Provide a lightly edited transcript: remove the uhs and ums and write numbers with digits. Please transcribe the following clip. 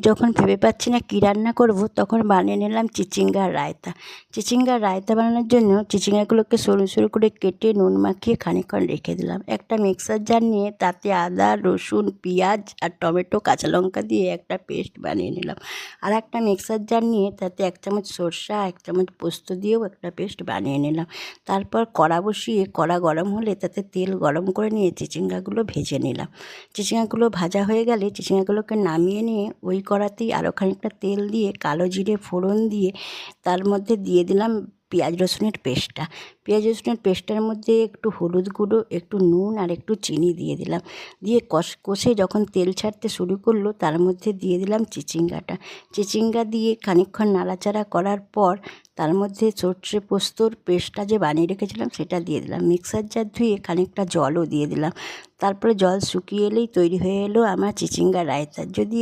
যখন ভেবে পাচ্ছি না কী রান্না করব, তখন বানিয়ে নিলাম চিচিঙ্গার রায়তা। চিচিঙ্গার রায়তা বানানোর জন্য চিচিঙ্গাগুলোকে সরু সরু করে কেটে নুন মাখিয়ে খানিকক্ষণ রেখে দিলাম। একটা মিক্সার জার নিয়ে তাতে আদা, রসুন, পেঁয়াজ আর টমেটো, কাঁচা লঙ্কা দিয়ে একটা পেস্ট বানিয়ে নিলাম। আর একটা মিক্সার জার নিয়ে তাতে 1 চামচ সরষা, 1 চামচ পোস্ত দিয়েও একটা পেস্ট বানিয়ে নিলাম। তারপর কড়া বসিয়ে কড়া গরম হলে তাতে তেল গরম করে নিয়ে চিচিঙ্গাগুলো ভেজে নিলাম। চিচিঙ্গাগুলো ভাজা হয়ে গেলে চিচিঙ্গাগুলোকে নামিয়ে নিয়ে ওই কড়াতেই আরও খানিকটা তেল দিয়ে কালো জিরে ফোড়ন দিয়ে তার মধ্যে দিয়ে দিলাম পেঁয়াজ রসুনের পেস্টটা। পেঁয়াজ রসুনের পেস্টটার মধ্যে একটু হলুদ গুঁড়ো, একটু নুন আর একটু চিনি দিয়ে দিলাম। দিয়ে কষে যখন তেল ছাড়তে শুরু করলো, তার মধ্যে দিয়ে দিলাম চিচিঙ্গাটা। চিচিঙ্গা দিয়ে খানিকক্ষণ নাড়াচাড়া করার পর তার মধ্যে সর্ষে পোস্তর পেস্টটা যে বানিয়ে রেখেছিলাম সেটা দিয়ে দিলাম। মিক্সার জার ধুয়ে খানিকটা জলও দিয়ে দিলাম। তারপরে জল শুকিয়ে এলেই তৈরি হয়ে এলো আমার চিচিঙ্গা রায়তা। যদি